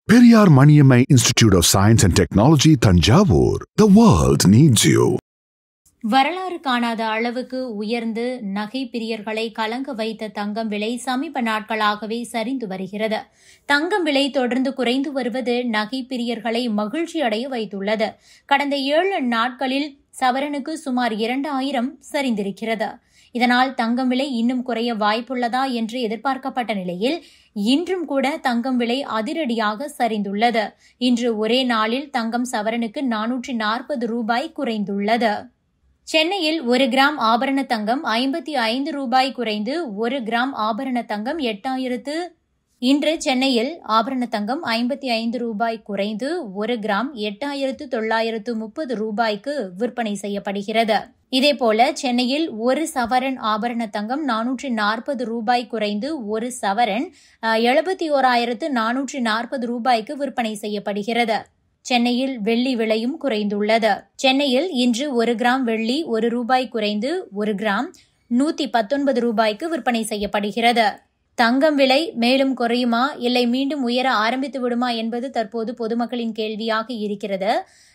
Periyar Maniammai Institute of Science and Technology, Thanjavur. The world needs you. வரலாறு காணாத அளவுக்கு உயர்ந்து நகை பிரியர்களை கலங்க வைத்த தங்கம் விலை சமீப நாட்களாகவே சரிந்து வருகிறது. தங்கம் விலை தொடர்ந்து குறைந்து வருவது நகை பிரியர்களை மகிழ்ச்சி அடைய வைத்துள்ளது. கடந்த 7 நாட்களில் சவரனுக்கு சுமார் 2000 சரிந்திருக்கிறது. இதனால் தங்கம் விலை இன்னும் குறைய வாய்ப்புள்ளதா என்று எதிர்பார்க்கப்பட்ட நிலையில் இன்றும் கூட தங்கம் விலை அதிரடியாக சரிந்துள்ளது. இன்று ஒரே நாளில் தங்கம் சவரனுக்கு 440 ரூபாய் குறைந்துள்ளது. சென்னையில் 1 கிராம் ஆபரண தங்கம் 55 ரூபாய் குறைந்து 1 கிராம் ஆபரண தங்கம் 8000. இன்று சென்னையில் ஆபரண தங்கம் 55 ரூபாய் குறைந்து 1 கிராம் 8930 ரூபாய்க்கு விற்பனை செய்யப்படுகிறது. இதேபோல சென்னையில் 1 சவரன் ஆபரண தங்கம் 440 ரூபாய் குறைந்து 1 சவரன் 71440 ரூபாய்க்கு விற்பனை செய்யப்படுகிறது. சென்னையில் வெள்ளி விலையும் குறைந்துள்ளது. சென்னையில் இன்று 1 கிராம் வெள்ளி 1 ரூபாய் குறைந்து 1 கிராம் 119 ரூபாய்க்கு விற்பனை செய்யப்படுகிறது. தங்கம் விலை மேலும் குறையுமா இல்லை மீண்டும் உயர ஆரம்பித்து விடுமா என்பது தற்போது பொதுமக்களின் கேள்வியாக இருக்கிறது.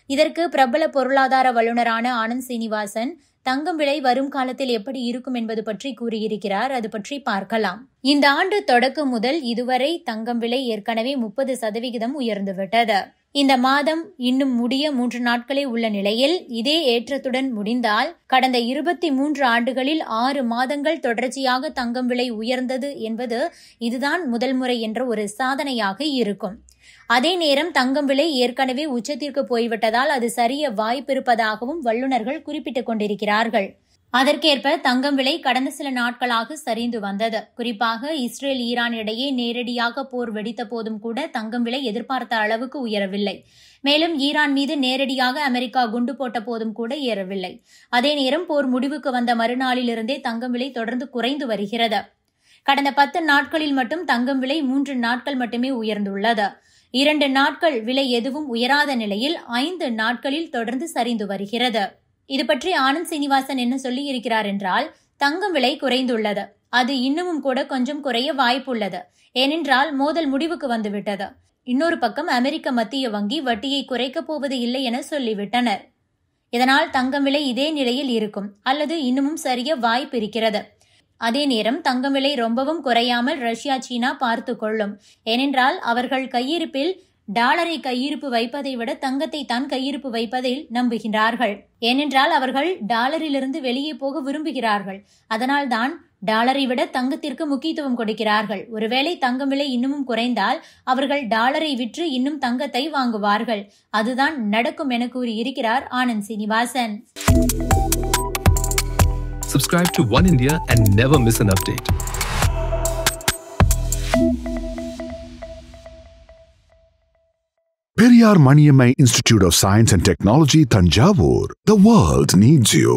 இதற்கு பிரபல பொருளாதார வல்லுநரான ஆனந்த் சீனிவாசன் தங்கம் விலை வரும் காலத்தில் எப்படி இருக்கும் என்பது பற்றி கூறியிருக்கிறார். அது பற்றி பார்க்கலாம். இந்த ஆண்டு தொடக்கம் முதல் இதுவரை தங்கம் விலை ஏற்கனவே 30% உயர்ந்துவிட்டது. இந்த மாதம் இன்னும் முடிய 3 நாட்களே உள்ள நிலையில் இதே ஏற்றத்துடன் முடிந்தால் கடந்த 23 ஆண்டுகளில் 6 மாதங்கள் தொடர்ச்சியாக தங்கம் விலை உயர்ந்தது என்பது இதுதான் முதல் முறை என்ற ஒரு சாதனையாக இருக்கும். அதே நேரம் தங்கம் விலை ஏற்கனவே உச்சத்திற்கு போய்விட்டதால் அது சரிய வாய்ப்பிருப்பதாகவும் வல்லுநர்கள் குறிப்பிட்டுக் கொண்டிருக்கிறார்கள். அதற்கேற்ப தங்கம் விலை கடந்த சில நாட்களாக சரிந்து வந்தது. குறிப்பாக இஸ்ரேல் ஈரான் இடையே நேரடியாக போர் வெடித்த போதும் கூட தங்கம் விலை எதிர்பார்த்த அளவுக்கு உயரவில்லை. மேலும் ஈரான் மீது நேரடியாக அமெரிக்கா குண்டு போட்ட போதும் கூட ஏறவில்லை. அதே நேரம் போர் முடிவுக்கு வந்த மறுநாளிலிருந்தே தங்கம் விலை தொடர்ந்து குறைந்து வருகிறது. கடந்த 10 நாட்களில் மட்டும் தங்கம் விலை 3 நாட்கள் மட்டுமே உயர்ந்துள்ளது. 2 நாட்கள் விலை எதுவும் உயராத நிலையில் 5 நாட்களில் தொடர்ந்து சரிந்து வருகிறது. இது பற்றி ஆனந்த் சீனிவாசன் என்ன சொல்லி இருக்கிறார் என்றால், தங்கம் விலை குறைந்துள்ளது. அது இன்னமும் கூட கொஞ்சம் குறைய வாய்ப்புள்ளது. ஏனென்றால் மோதல் முடிவுக்கு வந்துவிட்டது. இன்னொரு பக்கம் அமெரிக்க மத்திய வங்கி வட்டியை குறைக்கப் போவது இல்லை என சொல்லிவிட்டனர். இதனால் தங்கம் விலை இதே நிலையில் இருக்கும் அல்லது இன்னமும் சரிய வாய்ப்பு இருக்கிறது. அதே நேரம் தங்கம் விலை ரொம்பவும் குறையாமல் ரஷ்யா சீனா பார்த்து கொள்ளும். ஏனென்றால் அவர்கள் கையிருப்பில் டாலரை கையிருப்பு வைப்பதை விட தங்கத்தை தான் கையிருப்பு வைப்பதில் நம்புகிறார்கள். ஏனென்றால் அவர்கள் டாலரிலிருந்து வெளியே போக விரும்புகிறார்கள். அதனால் தான் டாலரை விட தங்கத்திற்கு முக்கியத்துவம் கொடுக்கிறார்கள். ஒருவேளை தங்கம் விலை இன்னமும் குறைந்தால் அவர்கள் டாலரை விற்று இன்னும் தங்கத்தை வாங்குவார்கள். அதுதான் நடக்கும் என கூறியிருக்கிறார் Anand Srinivasan. Subscribe to One India and never miss an update. Periyar Maniammai Institute of Science and Technology, Thanjavur. The world needs you.